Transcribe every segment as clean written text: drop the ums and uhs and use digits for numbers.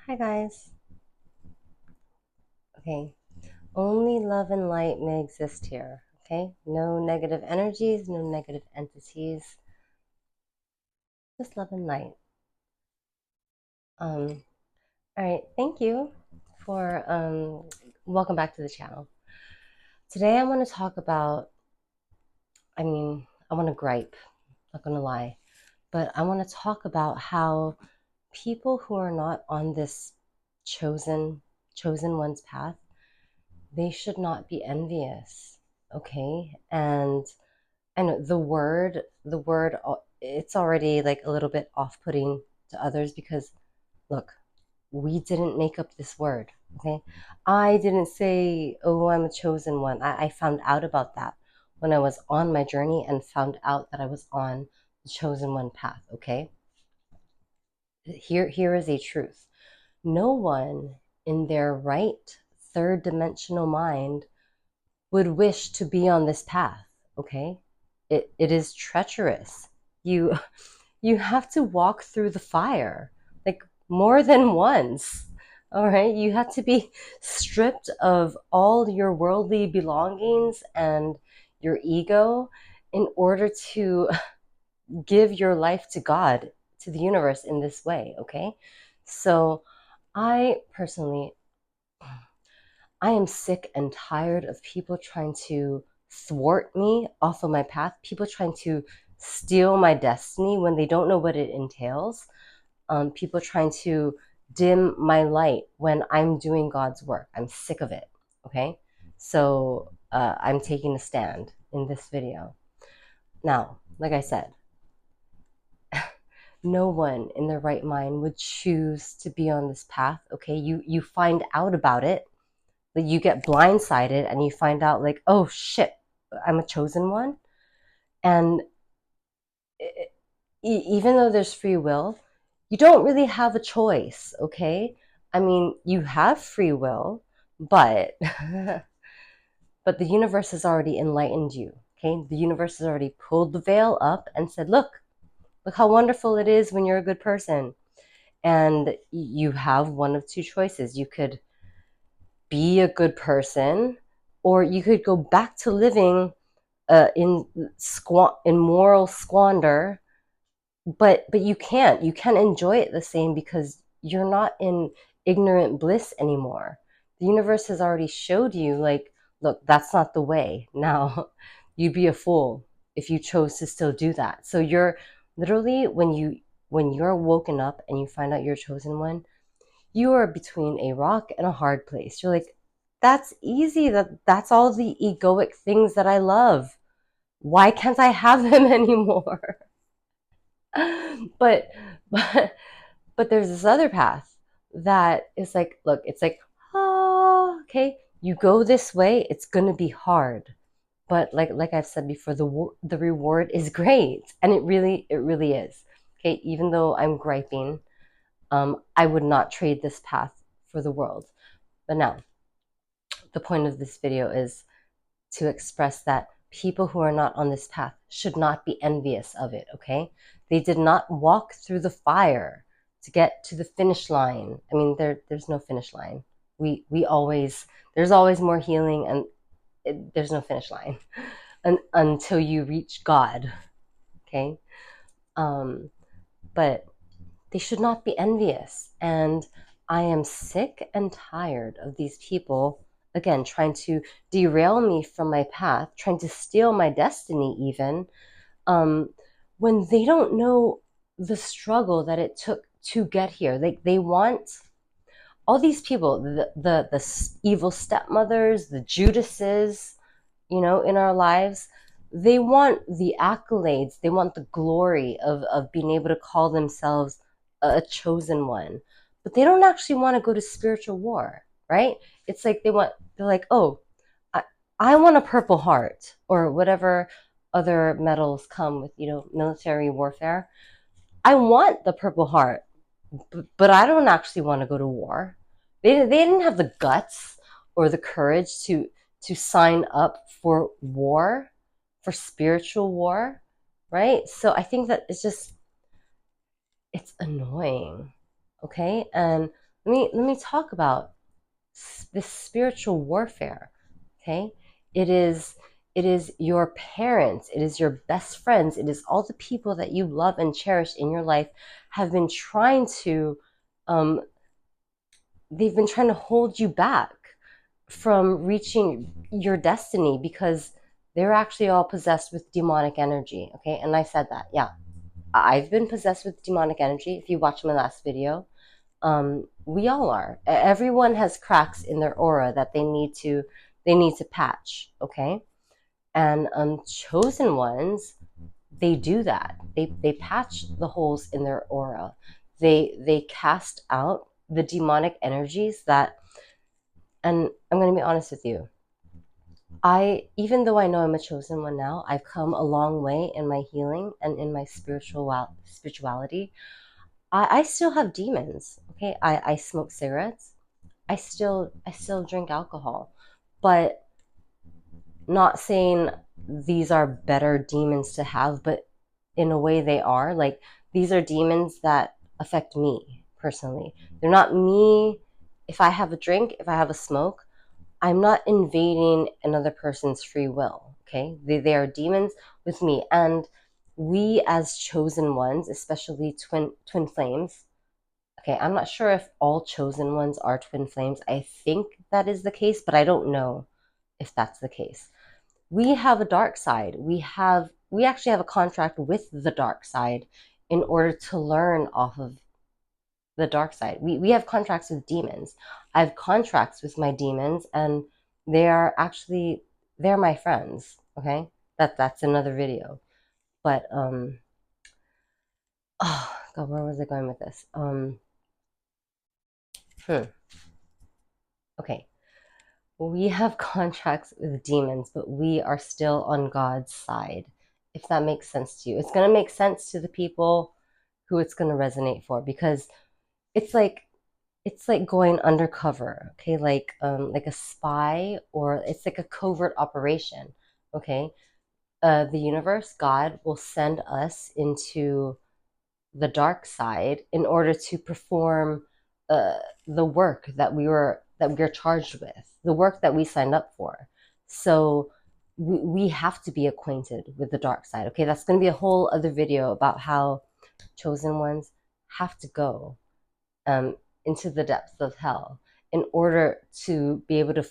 Hi guys. Okay. Only love and light may exist here. Okay. No negative energies, no negative entities. Just love and light. All right. Thank you for welcome back to the channel. Today I want to talk about, I want to gripe, not gonna lie, but I want to talk about how people who are not on this chosen one's path, they should not be envious. Okay. And I know the word, it's already like a little bit off-putting to others because look, we didn't make up this word, okay? I didn't say, oh, I'm a chosen one. I found out about that when I was on my journey and found out that I was on the chosen one path, okay? Here is a truth. No one in their right third dimensional mind would wish to be on this path, okay? It is treacherous. You you have to walk through the fire like more than once. All right? You have to be stripped of all your worldly belongings and your ego in order to give your life to God, to the universe in this way, okay? So, I personally I am sick and tired of people trying to thwart me off of my path, people trying to steal my destiny when they don't know what it entails, people trying to dim my light when I'm doing God's work. I'm sick of it, okay? So I'm taking a stand in this video. Now, like I said, no one in their right mind would choose to be on this path, okay? You find out about it, like you get blindsided and you find out like, oh shit, I'm a chosen one. And even though there's free will, you don't really have a choice, okay? I mean, you have free will, but but the universe has already enlightened you, okay? The universe has already pulled the veil up and said, look how wonderful it is when you're a good person. And you have one of two choices. You could be a good person, or you could go back to living in moral squander, but you can't enjoy it the same because you're not in ignorant bliss anymore. The universe has already showed you like, look, that's not the way. Now you'd be a fool if you chose to still do that. So you're literally, when you're woken up and you find out you're a chosen one, you are between a rock and a hard place. You're like, that's easy. That's all the egoic things that I love. Why can't I have them anymore? but but but there's this other path that is like, look, it's like, okay, you go this way, it's gonna be hard, but like I've said before, the reward is great, and it really is. Okay, even though I'm griping, I would not trade this path for the world. But now, the point of this video is to express that people who are not on this path should not be envious of it, okay? They did not walk through the fire to get to the finish line. I mean, there's no finish line. We always, there's always more healing, and there's no finish line until you reach God, okay? Um, but they should not be envious. And I am sick and tired of these people, again, trying to derail me from my path, trying to steal my destiny, even um, when they don't know the struggle that it took to get here. They want all these people, the evil stepmothers, the Judases, in our lives. They want the accolades, they want the glory of being able to call themselves a chosen one, but they don't actually want to go to spiritual war, right? It's like they're like, oh, I, I want a Purple Heart or whatever other medals come with, military warfare. I want the Purple Heart, but I don't actually want to go to war. They didn't have the guts or the courage to sign up for war, for spiritual war, right? So I think that it's annoying, okay? And let me talk about this spiritual warfare. Okay, it is it is your parents, it is your best friends, it is all the people that you love and cherish in your life have been trying to um, they've been trying to hold you back from reaching your destiny because they're actually all possessed with demonic energy. Okay, and I said that, yeah, I've been possessed with demonic energy. If you watch my last video, we all are. Everyone has cracks in their aura that they need to patch. Okay, and chosen ones, they do that. They patch the holes in their aura. They cast out the demonic energies that. And I'm going to be honest with you. Even though I know I'm a chosen one now, I've come a long way in my healing and in my spirituality. I still have demons. Okay, I smoke cigarettes. I still drink alcohol, but not saying these are better demons to have, but in a way they are. Like, these are demons that affect me personally. They're not me. If I have a drink, if I have a smoke, I'm not invading another person's free will. Okay, they are demons with me, and we as chosen ones, especially twin flames. Okay, I'm not sure if all chosen ones are twin flames. I think that is the case, but I don't know if that's the case. We have a dark side. We actually have a contract with the dark side in order to learn off of the dark side. We have contracts with demons. I have contracts with my demons, and they are actually they're my friends. Okay, that's another video. But oh God, where was I going with this? Hmm. Okay, we have contracts with demons, but we are still on God's side. If that makes sense to you, it's gonna make sense to the people who it's gonna resonate for, because it's like it's like going undercover, okay, like a spy, or it's like a covert operation. Okay, the universe, God will send us into the dark side in order to perform uh, the work that we are charged with, the work that we signed up for. So we have to be acquainted with the dark side. Okay, that's going to be a whole other video about how chosen ones have to go um, into the depths of hell in order to be able to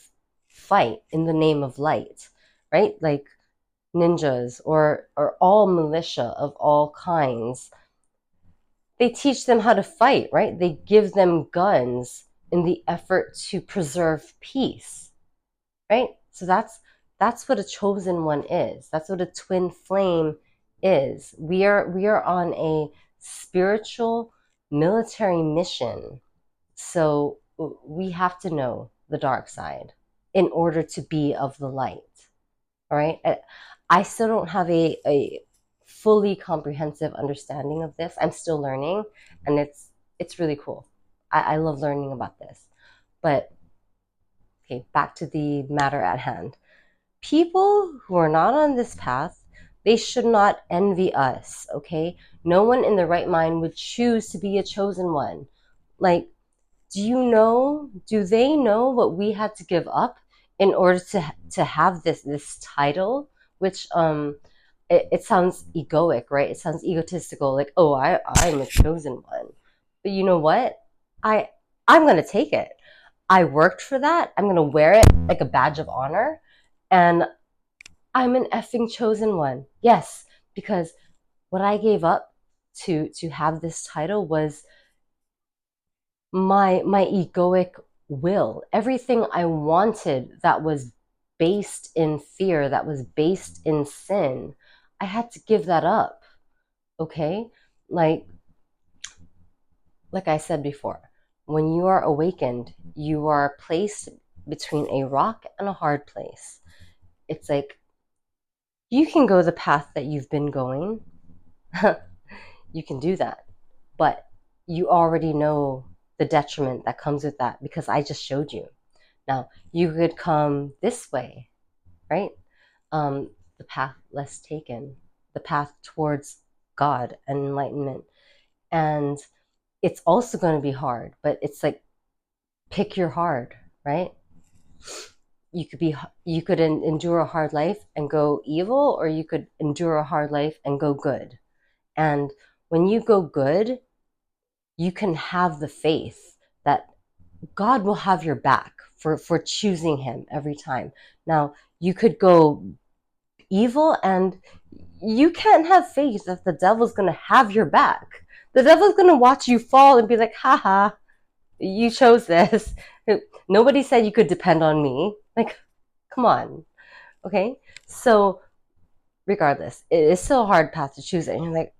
fight in the name of light, right? Like ninjas or all militia of all kinds, they teach them how to fight, right? They give them guns in the effort to preserve peace, right? So that's what a chosen one is. That's what a twin flame is. We are on a spiritual military mission. So we have to know the dark side in order to be of the light. All right. I still don't have a fully comprehensive understanding of this. I'm still learning, and it's really cool. I love learning about this. But okay, back to the matter at hand. People who are not on this path, they should not envy us, okay? No one in the right mind would choose to be a chosen one. Like, do they know what we had to give up in order to have this title, which it sounds egoic, right? It sounds egotistical, like, oh, I'm a chosen one. But you know what? I I'm gonna take it. I worked for that. I'm gonna wear it like a badge of honor, and I'm an effing chosen one. Yes, because what I gave up to have this title was my egoic will. Everything I wanted that was based in fear, that was based in sin, I had to give that up. Okay, like like I said before, when you are awakened, you are placed between a rock and a hard place. It's like you can go the path that you've been going. You can do that, but you already know the detriment that comes with that, because I just showed you. Now, you could come this way, right? The path less taken, the path towards God and enlightenment. And it's also going to be hard, but it's like pick your hard, right? You could endure a hard life and go evil, or you could endure a hard life and go good. And when you go good, you can have the faith that God will have your back for choosing him every time. Now, you could go evil, and you can't have faith that the devil's going to have your back. The devil's going to watch you fall and be like, haha, you chose this. Nobody said you could depend on me. Like, come on. Okay? So, regardless, it is still a hard path to choose. And you're like,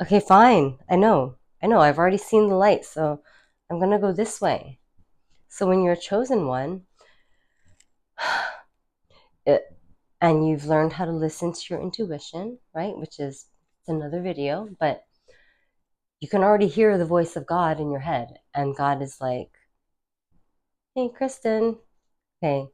okay, fine. I know. I've already seen the light. So, I'm going to go this way. So, when you're a chosen one, and you've learned how to listen to your intuition, right? Which is another video, but you can already hear the voice of God in your head. And God is like, hey, Kristen, hey,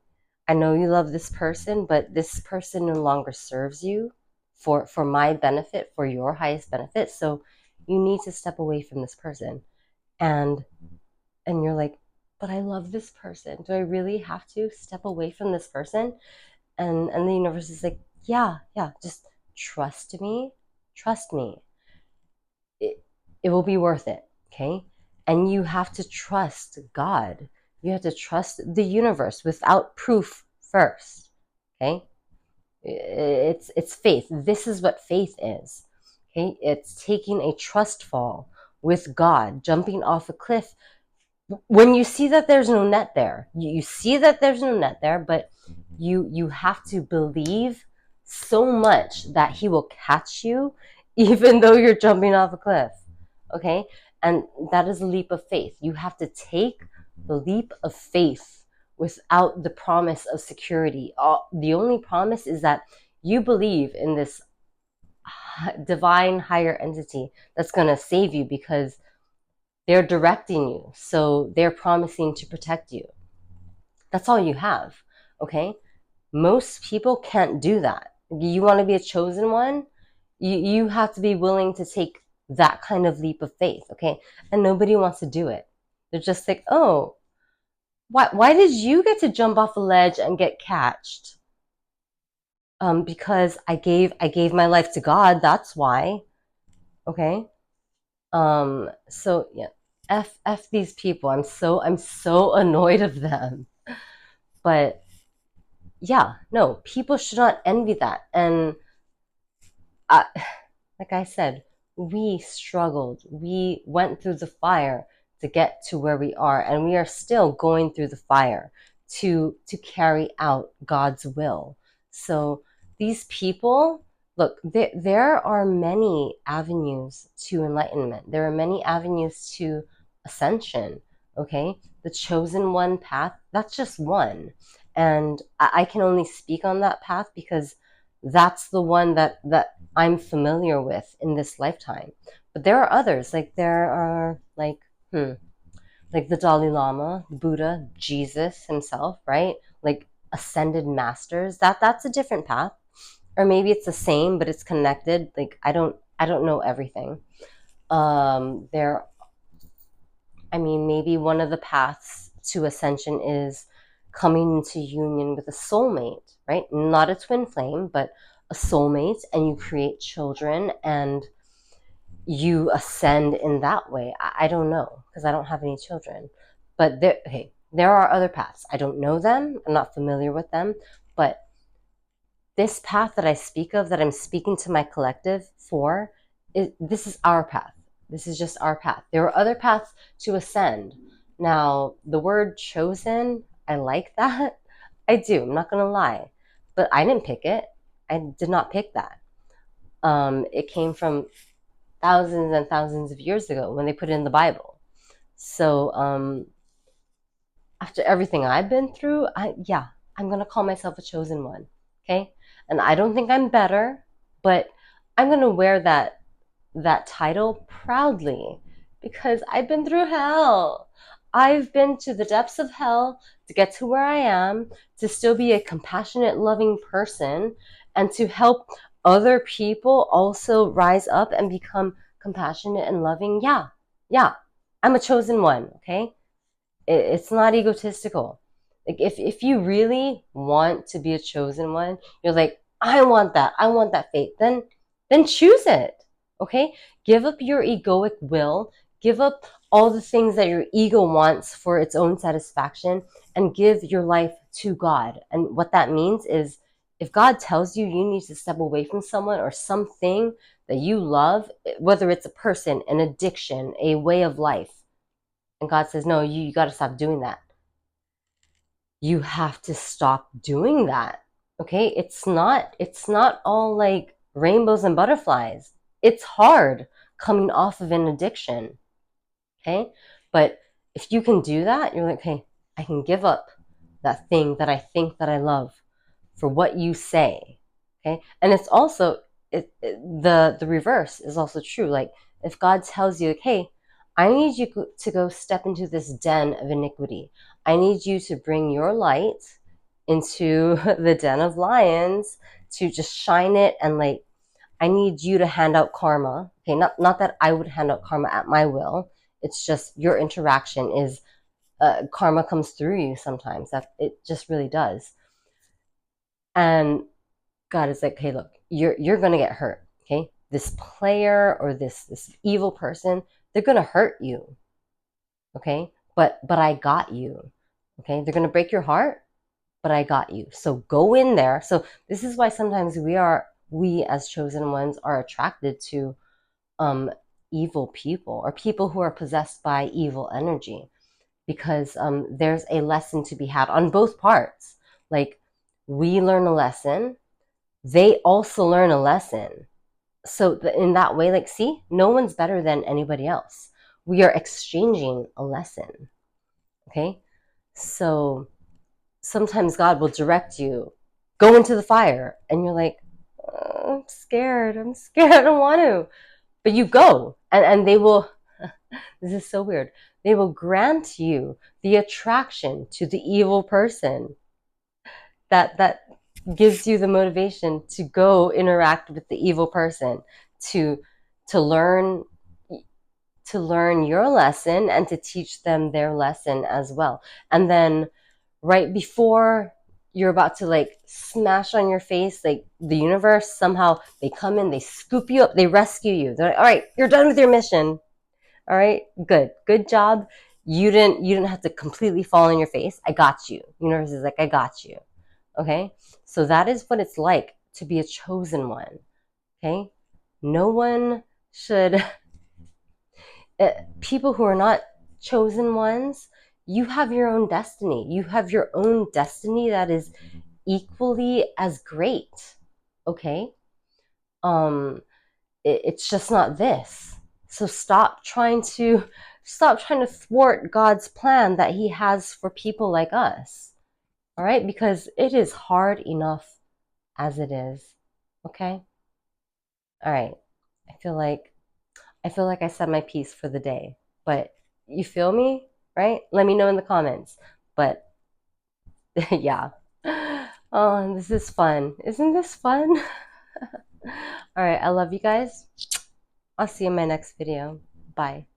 I know you love this person, but this person no longer serves you for my benefit, for your highest benefit. So you need to step away from this person. And you're like, but I love this person. Do I really have to step away from this person? And the universe is like, yeah, just trust me. It will be worth it, okay? And you have to trust God. You have to trust the universe without proof first, okay? It's faith. This is what faith is, okay? It's taking a trust fall with God, jumping off a cliff when you see that there's no net there. You see that there's no net there, but you have to believe so much that he will catch you even though you're jumping off a cliff, okay? And that is a leap of faith. You have to take the leap of faith without the promise of security. The only promise is that you believe in this divine higher entity that's going to save you, because they're directing you. So they're promising to protect you. That's all you have, okay? Most people can't do that. You want to be a chosen one, you have to be willing to take that kind of leap of faith, okay? And nobody wants to do it. They're just like, oh, why did you get to jump off a ledge and get catched? Because I gave my life to God. That's why, okay? So yeah, f these people. I'm so annoyed of them. But yeah, no, people should not envy that. And like I said, we struggled. We went through the fire to get to where we are, and we are still going through the fire to carry out God's will. So these people, look, there are many avenues to enlightenment. There are many avenues to ascension, okay? The chosen one path, that's just one. And I can only speak on that path because that's the one that I'm familiar with in this lifetime. But there are others, like there are like the Dalai Lama, Buddha, Jesus himself, right? Like ascended masters. That's a different path. Or maybe it's the same, but it's connected. Like I don't know everything. There I mean, maybe one of the paths to ascension is coming into union with a soulmate, right? Not a twin flame, but a soulmate, and you create children and you ascend in that way. I don't know, because I don't have any children. But there are other paths. I don't know them. I'm not familiar with them. But this path that I speak of, that I'm speaking to my collective for, this is our path. This is just our path. There are other paths to ascend. Now, the word chosen, I like that. I do. I'm not going to lie. But I didn't pick it. I did not pick that. It came from thousands and thousands of years ago when they put it in the Bible. So after everything I've been through, I'm going to call myself a chosen one. Okay? And I don't think I'm better, but I'm going to wear that title proudly, because I've been through hell. I've been to the depths of hell to get to where I am, to still be a compassionate, loving person, and to help other people also rise up and become compassionate and loving. Yeah, I'm a chosen one, okay? It's not egotistical. Like if you really want to be a chosen one, you're like, I want that fate, then choose it. Okay? Give up your egoic will, give up all the things that your ego wants for its own satisfaction, and give your life to God. And what that means is if God tells you you need to step away from someone or something that you love, whether it's a person, an addiction, a way of life, and God says, no, you got to stop doing that. You have to stop doing that. Okay? It's not all like rainbows and butterflies. It's hard coming off of an addiction. Okay? But if you can do that, you're like, okay, I can give up that thing that I think that I love for what you say. Okay? And it's also the reverse is also true. Like if God tells you, like, hey, I need you to go step into this den of iniquity. I need you to bring your light into the den of lions to just shine it, and like I need you to hand out karma. Okay, not that I would hand out karma at my will. It's just your interaction is karma comes through you sometimes. That it just really does. And God is like, hey, look, you're gonna get hurt. Okay, this player or this evil person, they're gonna hurt you. Okay, but I got you. Okay, they're gonna break your heart, but I got you. So go in there. So this is why sometimes we as chosen ones are attracted to um evil people or people who are possessed by evil energy, because there's a lesson to be had on both parts. Like we learn a lesson, they also learn a lesson. So in that way, like, see, no one's better than anybody else. We are exchanging a lesson. Okay. So sometimes God will direct you, go into the fire. And you're like, oh, I'm scared. I'm scared. I don't want to. But you go, and they will, this is so weird. They will grant you the attraction to the evil person that gives you the motivation to go interact with the evil person, to to learn to learn your lesson and to teach them their lesson as well. And then right before you're about to like smash on your face, like the universe somehow they come in, they scoop you up, they rescue you. They're like, all right, you're done with your mission. All right, good job. You didn't have to completely fall on your face. I got you. Universe is like, I got you. Okay, so that is what it's like to be a chosen one. Okay, no one should people who are not chosen ones, you have your own destiny. You have your own destiny that is equally as great. Okay? Um it's just not this. So stop trying to thwart God's plan that he has for people like us. All right? Because it is hard enough as it is. Okay? All right. I feel like I said my piece for the day, but you feel me, right? Let me know in the comments. But yeah. Oh, this is fun. Isn't this fun? All right, I love you guys. I'll see you in my next video. Bye.